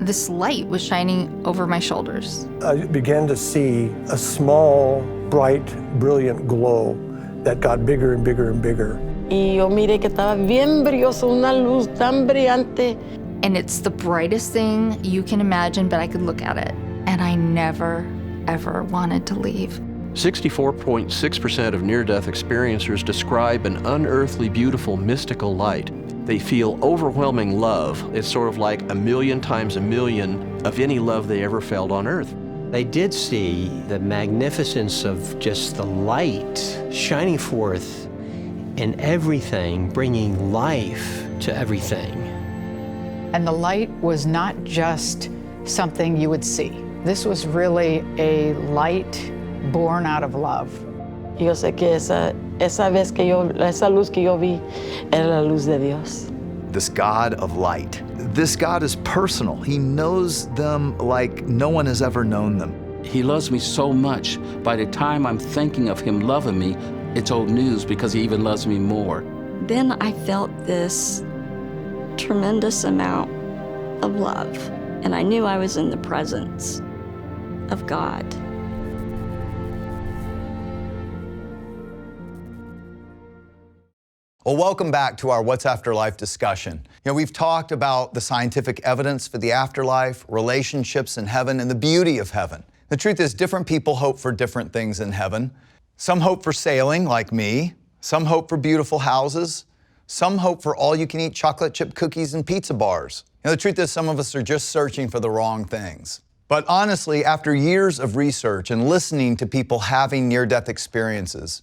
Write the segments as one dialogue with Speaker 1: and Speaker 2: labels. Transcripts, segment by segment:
Speaker 1: this light was shining over my shoulders.
Speaker 2: I began to see a small, bright, brilliant glow that got bigger and bigger and bigger.
Speaker 3: Y yo miré que estaba bien brilloso, una luz tan brillante.
Speaker 1: And it's the brightest thing you can imagine, but I could look at it. And I never, ever wanted to leave.
Speaker 4: 64.6% of near-death experiencers describe an unearthly, beautiful, mystical light. They feel overwhelming love. It's sort of like a million times a million of any love they ever felt on earth.
Speaker 5: They did see the magnificence of just the light shining forth in everything, bringing life to everything.
Speaker 6: And the light was not just something you would see. This was really a light born out of love.
Speaker 3: Y yo sé que esa luz que yo vi era la luz de Dios.
Speaker 7: This God of light. This God is personal. He knows them like no one has ever known them.
Speaker 8: He loves me so much. By the time I'm thinking of him loving me, it's old news because he even loves me more.
Speaker 9: Then I felt this tremendous amount of love, and I knew I was in the presence of God.
Speaker 10: Well, welcome back to our What's Afterlife discussion. We've talked about the scientific evidence for the afterlife, relationships in heaven, and the beauty of heaven. The truth is, different people hope for different things in heaven. Some hope for sailing, like me. Some hope for beautiful houses. Some hope for all-you-can-eat chocolate chip cookies and pizza bars. The truth is, some of us are just searching for the wrong things. But honestly, after years of research and listening to people having near-death experiences,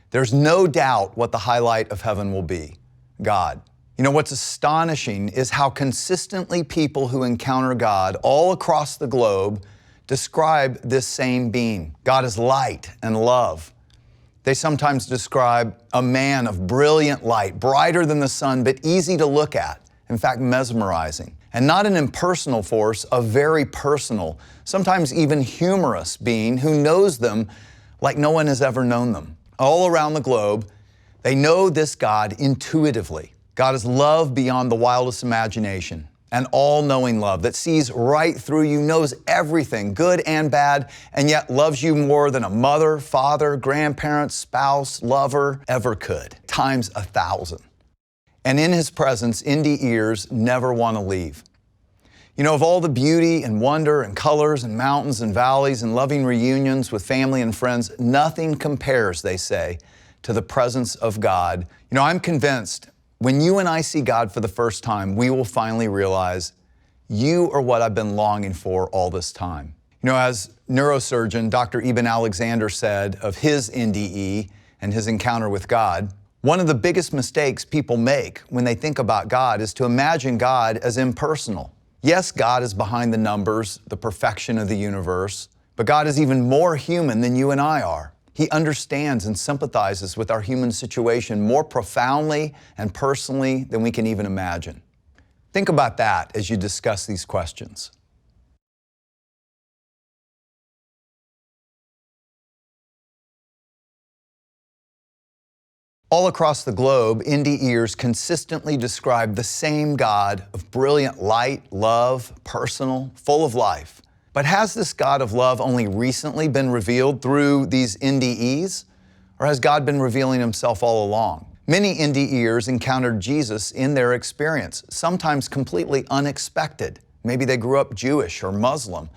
Speaker 10: there's no doubt what the highlight of heaven will be: God. What's astonishing is how consistently people who encounter God all across the globe describe this same being. God is light and love. They sometimes describe a man of brilliant light, brighter than the sun, but easy to look at, in fact, mesmerizing. And not an impersonal force, a very personal, sometimes even humorous being who knows them like no one has ever known them. All around the globe, they know this God intuitively. God is love beyond the wildest imagination, an all-knowing love that sees right through you, knows everything, good and bad, and yet loves you more than a mother, father, grandparent, spouse, lover ever could, times 1,000. And in His presence, indie ears never want to leave. Of all the beauty and wonder and colors and mountains and valleys and loving reunions with family and friends, nothing compares, they say, to the presence of God. I'm convinced when you and I see God for the first time, we will finally realize you are what I've been longing for all this time. As neurosurgeon Dr. Eben Alexander said of his NDE and his encounter with God, one of the biggest mistakes people make when they think about God is to imagine God as impersonal. Yes, God is behind the numbers, the perfection of the universe, but God is even more human than you and I are. He understands and sympathizes with our human situation more profoundly and personally than we can even imagine. Think about that as you discuss these questions. All across the globe, indie ears consistently describe the same God of brilliant light, love, personal, full of life. But has this God of love only recently been revealed through these NDEs? Or has God been revealing Himself all along? Many indie ears encountered Jesus in their experience, sometimes completely unexpected. Maybe they grew up Jewish or Muslim.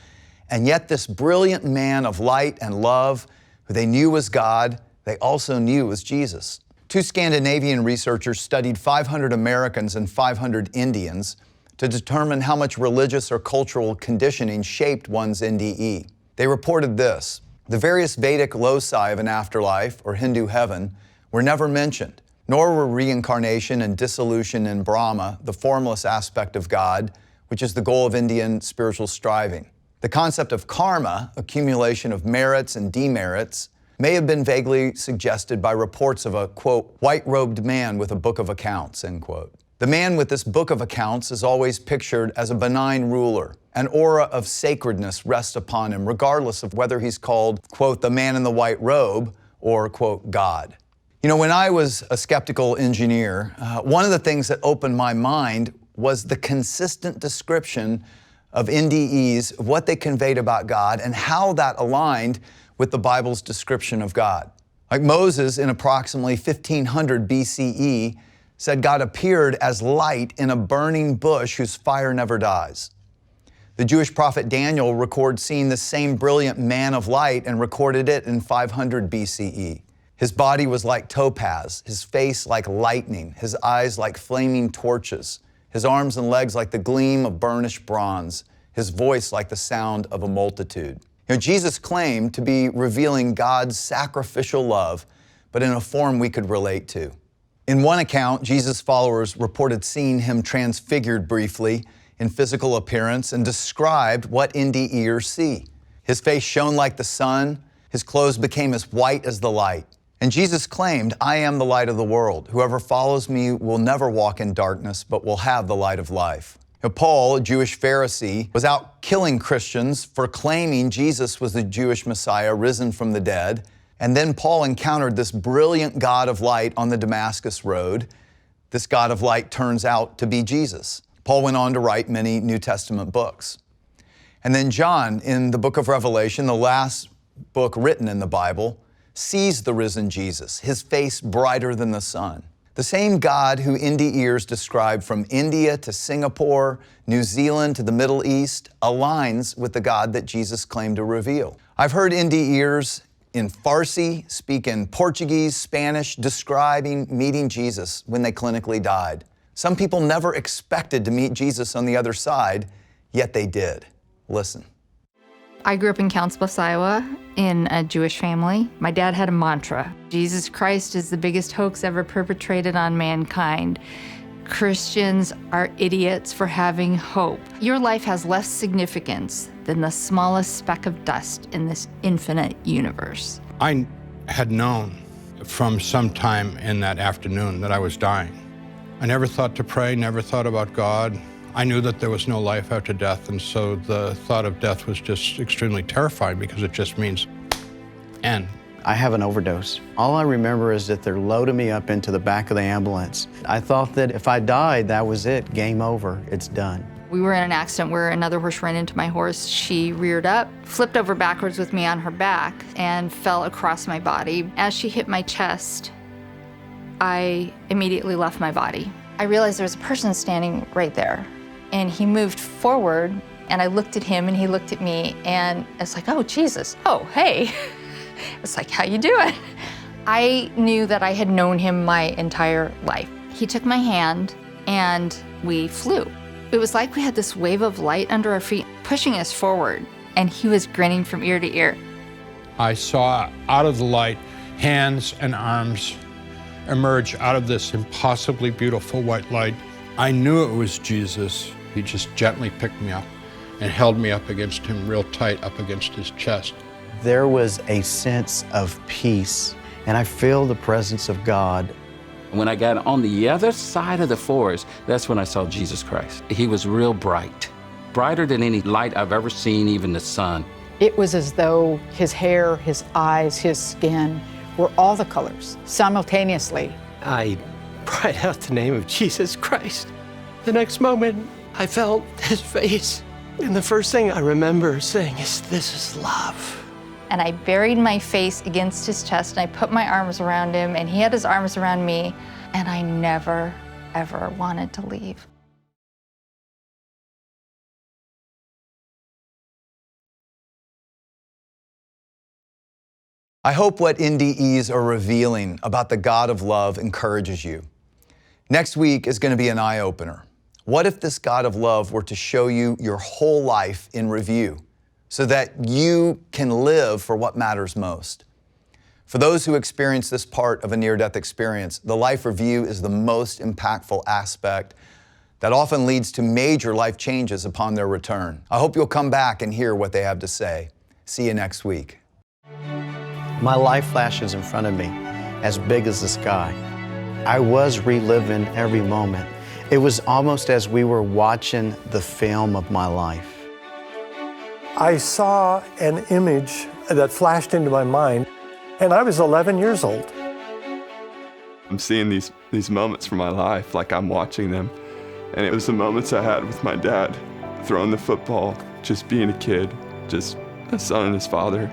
Speaker 10: And yet this brilliant man of light and love, who they knew was God, they also knew was Jesus. 2 Scandinavian researchers studied 500 Americans and 500 Indians to determine how much religious or cultural conditioning shaped one's NDE. They reported this: the various Vedic loci of an afterlife, or Hindu heaven, were never mentioned, nor were reincarnation and dissolution in Brahma, the formless aspect of God, which is the goal of Indian spiritual striving. The concept of karma, accumulation of merits and demerits, may have been vaguely suggested by reports of a, quote, white-robed man with a book of accounts, end quote. The man with this book of accounts is always pictured as a benign ruler. An aura of sacredness rests upon him, regardless of whether he's called, quote, the man in the white robe, or, quote, God. When I was a skeptical engineer, one of the things that opened my mind was the consistent description of NDEs, what they conveyed about God, and how that aligned with the Bible's description of God. Like Moses in approximately 1500 BCE said God appeared as light in a burning bush whose fire never dies. The Jewish prophet Daniel records seeing the same brilliant man of light and recorded it in 500 BCE. His body was like topaz, his face like lightning, his eyes like flaming torches, his arms and legs like the gleam of burnished bronze, his voice like the sound of a multitude. Jesus claimed to be revealing God's sacrificial love, but in a form we could relate to. In one account, Jesus' followers reported seeing him transfigured briefly in physical appearance and described what NDEers see. His face shone like the sun, his clothes became as white as the light. And Jesus claimed, "I am the light of the world. Whoever follows me will never walk in darkness, but will have the light of life." Now, Paul, a Jewish Pharisee, was out killing Christians for claiming Jesus was the Jewish Messiah risen from the dead. And then Paul encountered this brilliant God of light on the Damascus road. This God of light turns out to be Jesus. Paul went on to write many New Testament books. And then John, in the book of Revelation, the last book written in the Bible, sees the risen Jesus, his face brighter than the sun. The same God who NDEers described from India to Singapore, New Zealand to the Middle East aligns with the God that Jesus claimed to reveal. I've heard NDEers in Farsi speak in Portuguese, Spanish, describing meeting Jesus when they clinically died. Some people never expected to meet Jesus on the other side, yet they did. Listen.
Speaker 1: I grew up in Council Iowa in a Jewish family. My dad had a mantra: Jesus Christ is the biggest hoax ever perpetrated on mankind. Christians are idiots for having hope. Your life has less significance than the smallest speck of dust in this infinite universe.
Speaker 11: I had known from some time in that afternoon that I was dying. I never thought to pray, never thought about God. I knew that there was no life after death, and so the thought of death was just extremely terrifying because it just means end.
Speaker 12: I have an overdose. All I remember is that they're loading me up into the back of the ambulance. I thought that if I died, that was it, game over, it's done.
Speaker 1: We were in an accident where another horse ran into my horse. She reared up, flipped over backwards with me on her back, and fell across my body. As she hit my chest, I immediately left my body. I realized there was a person standing right there, and he moved forward, and I looked at him, and he looked at me, and it's like, oh, Jesus, oh, hey. It's like, how you doing? I knew that I had known him my entire life. He took my hand, and we flew. It was like we had this wave of light under our feet, pushing us forward, and he was grinning from ear to ear.
Speaker 11: I saw out of the light hands and arms emerge out of this impossibly beautiful white light. I knew it was Jesus. He just gently picked me up and held me up against him real tight, up against his chest.
Speaker 12: There was a sense of peace, and I feel the presence of God.
Speaker 8: When I got on the other side of the forest, that's when I saw Jesus Christ. He was real bright, brighter than any light I've ever seen, even the sun.
Speaker 6: It was as though his hair, his eyes, his skin were all the colors simultaneously.
Speaker 5: I cried out the name of Jesus Christ. The next moment, I felt his face. And the first thing I remember saying is, "This is love."
Speaker 1: And I buried my face against his chest, and I put my arms around him, and he had his arms around me, and I never, ever wanted to leave.
Speaker 10: I hope what NDEs are revealing about the God of love encourages you. Next week is going to be an eye-opener. What if this God of love were to show you your whole life in review so that you can live for what matters most? For those who experience this part of a near-death experience, the life review is the most impactful aspect that often leads to major life changes upon their return. I hope you'll come back and hear what they have to say. See you next week.
Speaker 12: My life flashes in front of me, as big as the sky. I was reliving every moment. It was almost as we were watching the film of my life.
Speaker 2: I saw an image that flashed into my mind, and I was 11 years old.
Speaker 13: I'm seeing these moments from my life like I'm watching them. And it was the moments I had with my dad throwing the football, just being a kid, just a son and his father.